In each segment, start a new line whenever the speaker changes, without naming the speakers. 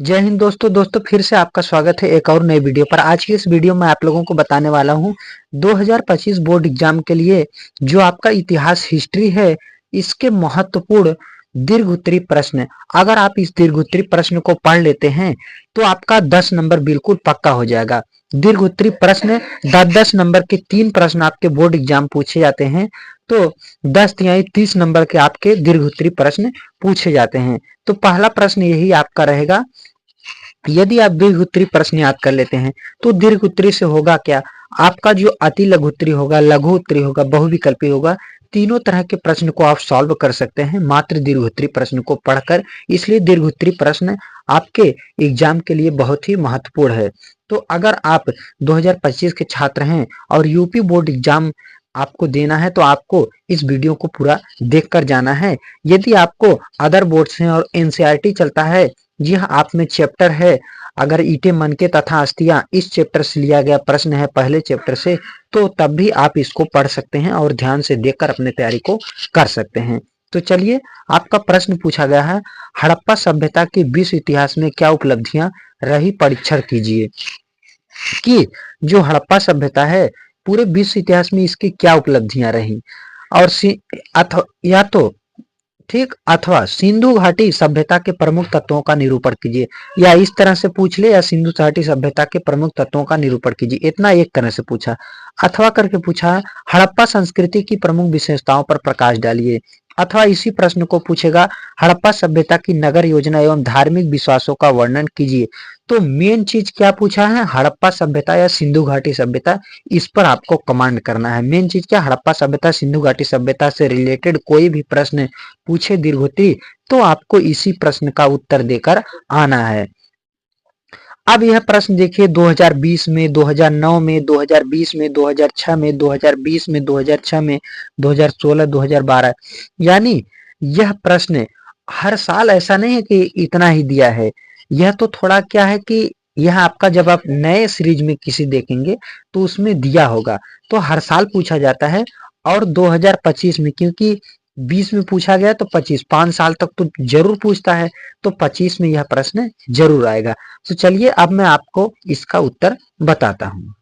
जय हिंद दोस्तों फिर से आपका स्वागत है एक और नए वीडियो पर। आज की इस वीडियो में आप लोगों को बताने वाला हूं 2025 बोर्ड एग्जाम के लिए जो आपका इतिहास हिस्ट्री है, इसके महत्वपूर्ण दीर्घ उत्तरी प्रश्न। अगर आप इस दीर्घ उत्तरी प्रश्न को पढ़ लेते हैं तो आपका 10 नंबर बिल्कुल पक्का हो जाएगा। दीर्घ उत्तरी प्रश्न 10-10 नंबर के 3 प्रश्न आपके बोर्ड एग्जाम पूछे जाते हैं, तो 10 तिहाई 30 नंबर के आपके दीर्घ उत्तरी प्रश्न पूछे जाते हैं। तो पहला प्रश्न यही आपका रहेगा। यदि आप दीर्घ उत्तरी प्रश्न याद कर लेते हैं तो दीर्घ उत्तरी से होगा क्या, आपका जो अति लघु उत्तरी होगा, लघु उत्तरी होगा, बहुविकल्पी होगा, तीनों तरह के प्रश्न को आप सॉल्व कर सकते हैं मात्र दीर्घ उत्तरी प्रश्न को पढ़कर। इसलिए दीर्घ उत्तरी प्रश्न आपके एग्जाम के लिए बहुत ही महत्वपूर्ण है। तो अगर आप 2025 के छात्र हैं और यूपी बोर्ड एग्जाम आपको देना है तो आपको इस वीडियो को पूरा देखकर जाना है। यदि आपको अदर बोर्ड्स हैं और एनसीईआरटी चलता है, जी हाँ, आप में चैप्टर है अगर ईंटें मनके तथा अस्थियां, इस चैप्टर से लिया गया प्रश्न है पहले चैप्टर से, तो तब भी आप इसको पढ़ सकते हैं और ध्यान से देखकर अपने तैयारी को कर सकते हैं। तो चलिए, आपका प्रश्न पूछा गया है, हड़प्पा सभ्यता के विश्व इतिहास में क्या उपलब्धियां रही, परीक्षण कीजिए। कि जो हड़प्पा सभ्यता है पूरे विश्व इतिहास में इसकी क्या उपलब्धियां रही, और या तो ठीक, अथवा सिंधु घाटी सभ्यता के प्रमुख तत्वों का निरूपण कीजिए। या इस तरह से पूछ ले, या सिंधु घाटी सभ्यता के प्रमुख तत्वों का निरूपण कीजिए। इतना एक तरह से पूछा। अथवा करके पूछा, हड़प्पा संस्कृति की प्रमुख विशेषताओं पर प्रकाश डालिए। अथवा इसी प्रश्न को पूछेगा, हड़प्पा सभ्यता की नगर योजना एवं धार्मिक विश्वासों का वर्णन कीजिए। तो मेन चीज क्या पूछा है, हड़प्पा सभ्यता या सिंधु घाटी सभ्यता, इस पर आपको कमांड करना है। मेन चीज क्या, हड़प्पा सभ्यता सिंधु घाटी सभ्यता से रिलेटेड कोई भी प्रश्न पूछे दीर्घोत्तरी, तो आपको इसी प्रश्न का उत्तर देकर आना है। अब यह प्रश्न देखिए, 2020 में, 2009 में, 2020 में, 2006 में, 2020 में, 2006 में, 2016, 2012, यानी यह प्रश्न हर साल ऐसा नहीं है कि इतना ही दिया है। यह तो थोड़ा क्या है कि यह आपका जब आप नए सीरीज में किसी देखेंगे तो उसमें दिया होगा, तो हर साल पूछा जाता है। और 2025 में, क्योंकि 20 में पूछा गया तो 25, 5 साल तक तो जरूर पूछता है, तो 25 में यह प्रश्न जरूर आएगा। तो चलिए, अब मैं आपको इसका उत्तर बताता हूँ।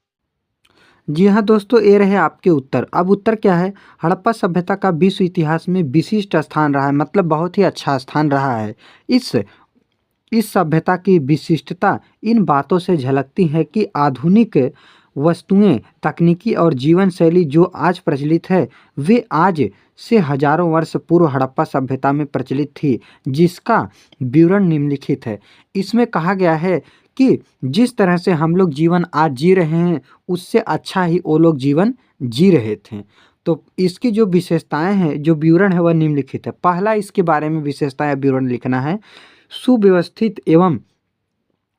जी हाँ दोस्तों, ये रहे आपके उत्तर। अब उत्तर क्या है, हड़प्पा सभ्यता का विश्व इतिहास में विशिष्ट स्थान रहा है, मतलब बहुत ही अच्छा स्थान रहा है। इस सभ्यता की विशिष्टता इन बातों से झलकती है कि आधुनिक वस्तुएं, तकनीकी और जीवन शैली जो आज प्रचलित है, वे आज से हजारों वर्ष पूर्व हड़प्पा सभ्यता में प्रचलित थी, जिसका विवरण निम्नलिखित है। इसमें कहा गया है कि जिस तरह से हम लोग जीवन आज जी रहे हैं, उससे अच्छा ही वो लोग जीवन जी रहे थे। तो इसकी जो विशेषताएं हैं, जो विवरण है, वह निम्नलिखित है। पहला, इसके बारे में विशेषताएं विवरण लिखना है। सुव्यवस्थित एवं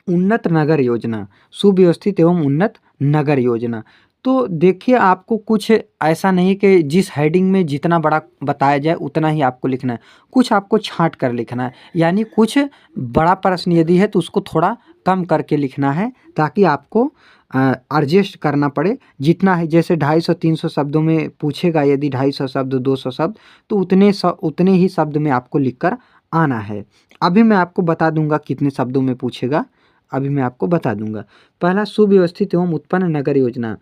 उन्नत नगर योजना, सुव्यवस्थित एवं उन्नत नगर योजना। तो देखिए, आपको कुछ ऐसा नहीं कि जिस हेडिंग में जितना बड़ा बताया जाए उतना ही आपको लिखना है, कुछ आपको छांट कर लिखना है। यानी कुछ बड़ा प्रश्न यदि है तो उसको थोड़ा कम करके लिखना है, ताकि आपको एडजस्ट करना पड़े। जितना है, जैसे 250-300 शब्दों में पूछेगा, यदि 250 शब्द, 200 शब्द, तो उतने ही शब्द में आपको लिखकर आना है। अभी मैं आपको बता दूंगा कितने शब्दों में पूछेगा, अभी मैं आपको बता दूंगा। पहला, सुव्यवस्थित एवं उत्पन्न नगर योजना।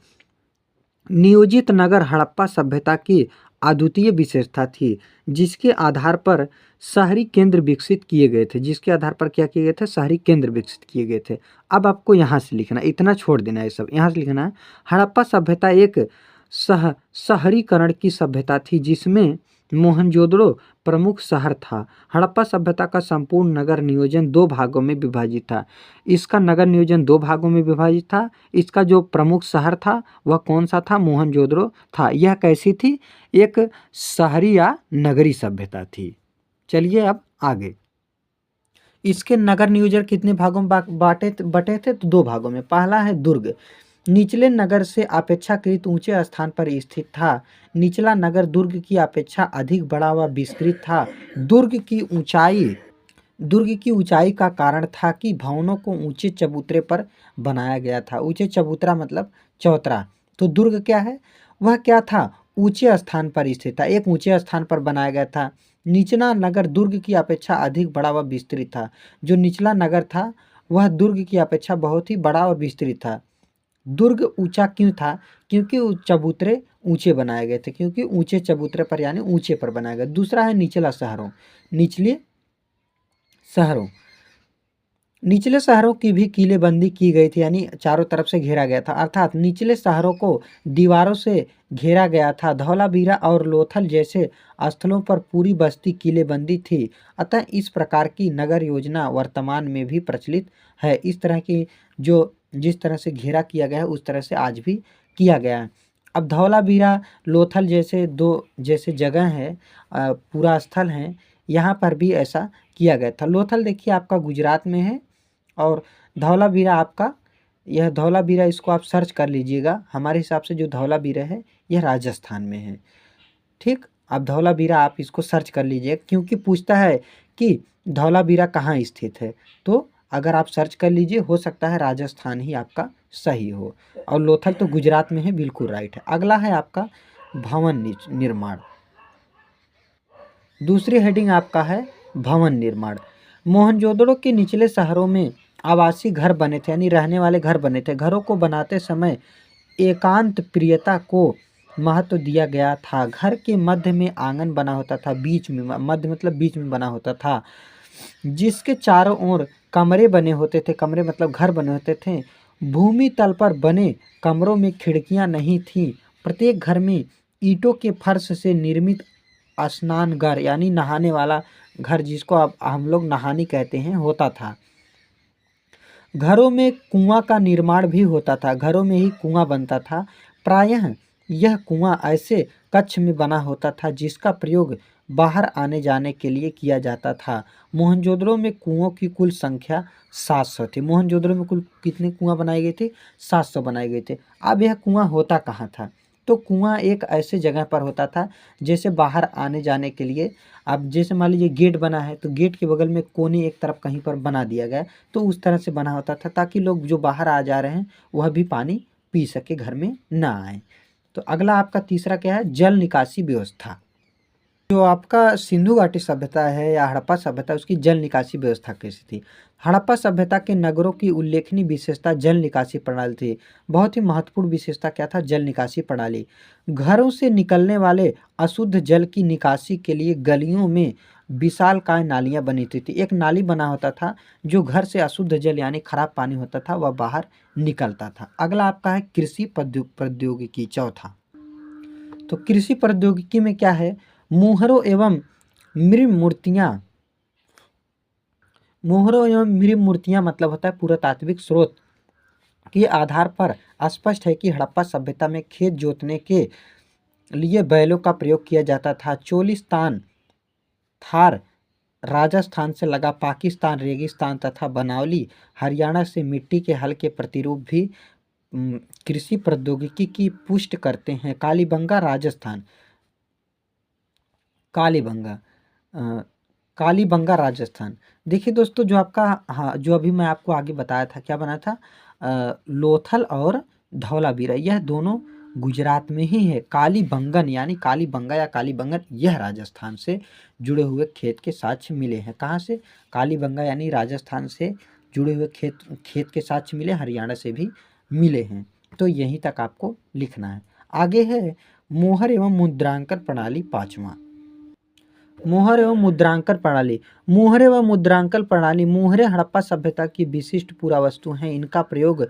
नियोजित नगर हड़प्पा सभ्यता की अद्वितीय विशेषता थी, जिसके आधार पर शहरी केंद्र विकसित किए गए थे। जिसके आधार पर क्या किए गए थे, शहरी केंद्र विकसित किए गए थे। अब आपको यहाँ से लिखना, इतना छोड़ देना है, सब यहाँ से लिखना है। हड़प्पा सभ्यता एक शहरीकरण की सभ्यता थी, जिसमें मोहनजोदड़ो प्रमुख शहर था। हड़प्पा सभ्यता का संपूर्ण नगर नियोजन 2 भागों में विभाजित था। इसका नगर नियोजन 2 भागों में विभाजित था। इसका जो प्रमुख शहर था वह कौन सा था, मोहनजोदड़ो था। यह कैसी थी, एक शहरी या नगरी सभ्यता थी। चलिए अब आगे। इसके नगर नियोजन कितने भागों में बटे थे, तो 2 भागों में। पहला है दुर्ग। निचले नगर से अपेक्षाकृत ऊंचे स्थान पर स्थित था। निचला नगर दुर्ग की अपेक्षा अधिक बड़ा व विस्तृत था। दुर्ग की ऊंचाई का कारण था कि भवनों को ऊंचे चबूतरे पर बनाया गया था। ऊंचे चबूतरा मतलब चौतरा। तो दुर्ग क्या है, वह क्या था, ऊंचे स्थान पर स्थित था, एक ऊंचे स्थान पर बनाया गया था। निचला नगर दुर्ग की अपेक्षा अधिक बड़ा व विस्तृत था। जो निचला नगर था वह दुर्ग की अपेक्षा बहुत ही बड़ा और विस्तृत था। दुर्ग ऊंचा क्यों था? क्योंकि चबूतरे ऊंचे बनाए गए थे, क्योंकि ऊंचे चबूतरे पर यानी ऊंचे पर बनाए गए। दूसरा है निचला शहरों, निचले शहरों निचले शहरों की भी किलेबंदी की गई थी, यानी चारों तरफ से घेरा गया था, अर्थात निचले शहरों को दीवारों से घेरा गया था। धौलावीरा और लोथल जैसे स्थलों पर पूरी बस्ती किलेबंदी थी। अतः इस प्रकार की नगर योजना वर्तमान में भी प्रचलित है। इस तरह की जो जिस तरह से घेरा किया गया है उस तरह से आज भी किया गया है। अब धौलावीरा लोथल जैसे जगह है, पूरा स्थल है, यहाँ पर भी ऐसा किया गया था। लोथल देखिए आपका गुजरात में है और धौलावीरा आपका, यह धौलावीरा इसको आप सर्च कर लीजिएगा। हमारे हिसाब से जो धौलावीरा है यह राजस्थान में है। ठीक, अब धौलावीरा आप इसको सर्च कर लीजिए, क्योंकि पूछता है कि धौलावीरा कहाँ स्थित है, तो अगर आप सर्च कर लीजिए हो सकता है राजस्थान ही आपका सही हो, और लोथल तो गुजरात में है, बिल्कुल राइट है। अगला है आपका भवन निर्माण। दूसरी हेडिंग आपका है भवन निर्माण। मोहनजोदड़ो के निचले शहरों में आवासीय घर बने थे, यानी रहने वाले घर बने थे। घरों को बनाते समय एकांत प्रियता को महत्व दिया गया था। घर के मध्य में आंगन बना होता था, बीच में, मध्य मतलब बीच में बना होता था, जिसके चारों ओर कमरे बने होते थे। कमरे मतलब घर बने होते थे। भूमि तल पर बने कमरों में खिड़कियां नहीं थीं। प्रत्येक घर में ईंटों के फर्श से निर्मित स्नान घर, यानी नहाने वाला घर, जिसको अब हम लोग नहानी कहते हैं, होता था। घरों में कुआं का निर्माण भी होता था, घरों में ही कुआं बनता था। प्रायः यह कुआं ऐसे कक्ष में बना होता था जिसका प्रयोग बाहर आने जाने के लिए किया जाता था। मोहनजोदड़ो में कुओं की कुल संख्या 700 थी। मोहनजोदड़ो में कुल कितने कुआं बनाए गए थे? 700 बनाए गए थे। अब यह कुआं होता कहाँ था? तो कुआं एक ऐसे जगह पर होता था जैसे बाहर आने जाने के लिए, अब जैसे मान लीजिए गेट बना है तो गेट के बगल में कोने एक तरफ कहीं पर बना दिया गया, तो उस तरह से बना होता था ताकि लोग जो बाहर आ जा रहे हैं वह भी पानी पी सके, घर में ना आए। तो अगला आपका तीसरा क्या है? जल निकासी व्यवस्था। जो आपका सिंधु घाटी सभ्यता है या हड़प्पा सभ्यता, उसकी जल निकासी व्यवस्था कैसी थी? हड़प्पा सभ्यता के नगरों की उल्लेखनीय विशेषता जल निकासी प्रणाली थी। बहुत ही महत्वपूर्ण विशेषता क्या था? जल निकासी प्रणाली। घरों से निकलने वाले अशुद्ध जल की निकासी के लिए गलियों में विशालकाय नालियां बनी होती थी। एक नाली बना होता था, जो घर से अशुद्ध जल यानी खराब पानी होता था वह बाहर निकलता था। अगला आपका है कृषि प्रौद्योगिकी, चौथा। तो कृषि प्रौद्योगिकी में क्या है? मुहरों एवं मृम मूर्तियां मतलब होता है पुरातात्विक स्रोत के आधार पर स्पष्ट है कि हड़प्पा सभ्यता में खेत जोतने के लिए बैलों का प्रयोग किया जाता था। चोलिस्तान, थार राजस्थान से लगा पाकिस्तान रेगिस्तान तथा बनावली हरियाणा से मिट्टी के हल के प्रतिरूप भी कृषि प्रौद्योगिकी की पुष्टि करते हैं। कालीबंगा राजस्थान, कालीबंगा कालीबंगा राजस्थान। देखिए दोस्तों, जो आपका, हाँ, जो अभी मैं आपको आगे बताया था, क्या बना था? लोथल और धौलावीरा, यह दोनों गुजरात में ही है। कालीबंगन यानी कालीबंगा या कालीबंगन, यह राजस्थान से जुड़े हुए खेत के साक्ष्य मिले हैं। कहाँ से? कालीबंगा यानी राजस्थान से जुड़े हुए खेत के साक्ष्य मिले, हरियाणा से भी मिले हैं। तो यहीं तक आपको लिखना है। आगे है मोहर एवं मुद्रांकन प्रणाली, पांचवा। मोहर एवं मुद्रांकन प्रणाली। मोहर एवं मुद्रांकन प्रणाली, मोहरे हड़प्पा सभ्यता की विशिष्ट पुरावस्तु हैं। इनका प्रयोग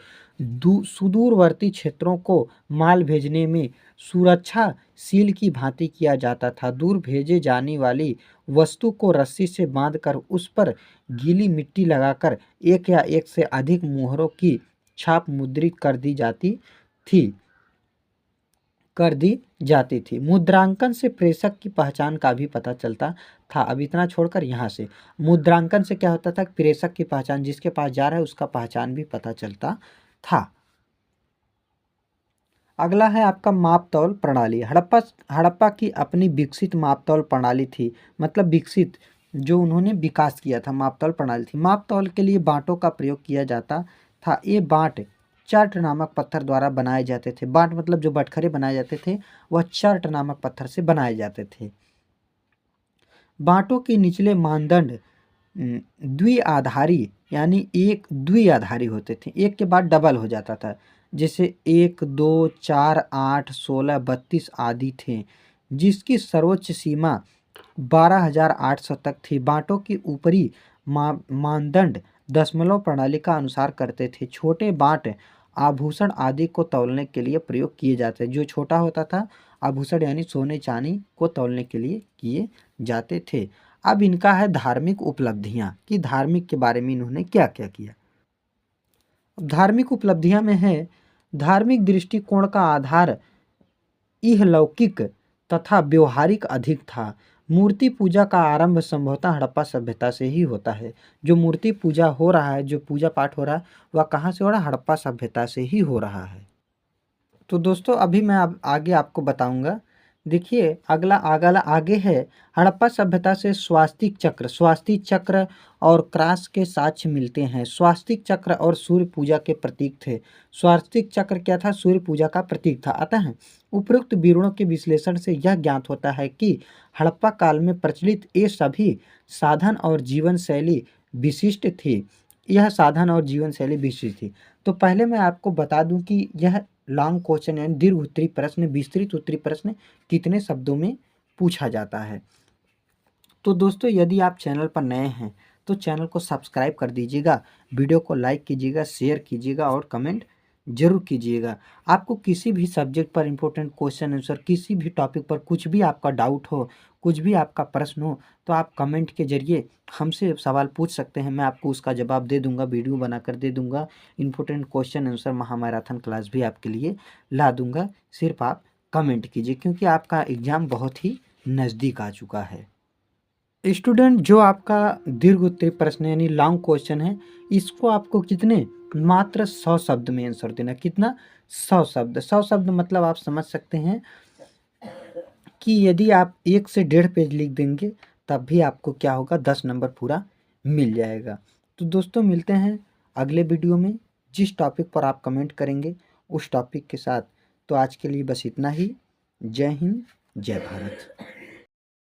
सुदूरवर्ती क्षेत्रों को माल भेजने में सुरक्षा सील की भांति किया जाता था। दूर भेजे जाने वाली वस्तु को रस्सी से बांधकर उस पर गीली मिट्टी लगाकर एक या एक से अधिक मोहरों की छाप मुद्रित कर दी जाती थी। मुद्रांकन से प्रेषक की पहचान का भी पता चलता था। अब इतना छोड़कर यहाँ से मुद्रांकन से क्या होता था? प्रेषक की पहचान, जिसके पास जा रहा है उसका पहचान भी पता चलता था। अगला है आपका मापतौल प्रणाली। हड़प्पा की अपनी विकसित मापतौल प्रणाली थी, मतलब विकसित, जो उन्होंने विकास किया था, मापतौल प्रणाली थी। मापतौल के लिए बांटों का प्रयोग किया जाता था। ये बांट चर्ट नामक पत्थर द्वारा बनाए जाते थे। बांट मतलब जो बटखरे बनाए जाते थे वह चर्ट नामक पत्थर से बनाए जाते थे। बाँटों के निचले मानदंड द्विआधारी यानी एक द्विआधारी होते थे, एक के बाद डबल हो जाता था। जैसे 1, 2, 4, 8, 16, 32 आदि थे, जिसकी सर्वोच्च सीमा 12,800 तक थी। बाँटों की ऊपरी मानदंड दशमलव प्रणाली का अनुसार करते थे। छोटे बाँट आभूषण आदि को तौलने के लिए प्रयोग किए जाते। जो छोटा होता था आभूषण यानी सोने चांदी को तौलने के लिए किए जाते थे। अब इनका है धार्मिक उपलब्धियां कि धार्मिक के बारे में इन्होंने क्या क्या किया। धार्मिक उपलब्धियां में है, धार्मिक दृष्टिकोण का आधार इहलौकिक तथा व्यवहारिक अधिक था। मूर्ति पूजा का आरंभ संभवतः हड़प्पा सभ्यता से ही होता है। जो मूर्ति पूजा हो रहा है, जो पूजा पाठ हो रहा है, वह कहाँ से हो रहा है? हड़प्पा सभ्यता से ही हो रहा है। तो दोस्तों अभी मैं अब आगे आपको बताऊंगा। देखिए अगला आगे है हड़प्पा सभ्यता से स्वास्तिक चक्र और क्रॉस के साक्ष्य मिलते हैं। स्वास्तिक चक्र और सूर्य पूजा के प्रतीक थे। स्वास्तिक चक्र क्या था? सूर्य पूजा का प्रतीक था। अतः उपरोक्त विवरणों के विश्लेषण से यह ज्ञात होता है कि हड़प्पा काल में प्रचलित ये सभी साधन और जीवन शैली विशिष्ट थी। यह साधन और जीवन शैली विशिष्ट थी। तो पहले मैं आपको बता दूं कि यह लॉन्ग क्वेश्चन यानी दीर्घ उत्तरी प्रश्न, विस्तृत उत्तरी प्रश्न कितने शब्दों में पूछा जाता है। तो दोस्तों यदि आप चैनल पर नए हैं तो चैनल को सब्सक्राइब कर दीजिएगा, वीडियो को लाइक कीजिएगा, शेयर कीजिएगा और कमेंट जरूर कीजिएगा। आपको किसी भी सब्जेक्ट पर इंपॉर्टेंट क्वेश्चन आंसर, किसी भी टॉपिक पर कुछ भी आपका डाउट हो, कुछ भी आपका प्रश्न हो, तो आप कमेंट के जरिए हमसे सवाल पूछ सकते हैं। मैं आपको उसका जवाब दे दूंगा, वीडियो बनाकर दे दूंगा। इंपॉर्टेंट क्वेश्चन आंसर महामैराथन क्लास भी आपके लिए ला दूंगा। सिर्फ आप कमेंट कीजिए क्योंकि आपका एग्ज़ाम बहुत ही नज़दीक आ चुका है। स्टूडेंट जो आपका दीर्घ उत्तरी प्रश्न यानी लॉन्ग क्वेश्चन है, इसको आपको कितने मात्र 100 शब्द में आंसर देना। कितना? 100 शब्द। 100 शब्द मतलब आप समझ सकते हैं कि यदि आप 1 से 1.5 पेज लिख देंगे तब भी आपको क्या होगा? 10 नंबर पूरा मिल जाएगा। तो दोस्तों मिलते हैं अगले वीडियो में। जिस टॉपिक पर आप कमेंट करेंगे उस टॉपिक के साथ। तो आज के लिए बस इतना ही। जय हिंद, जय भारत।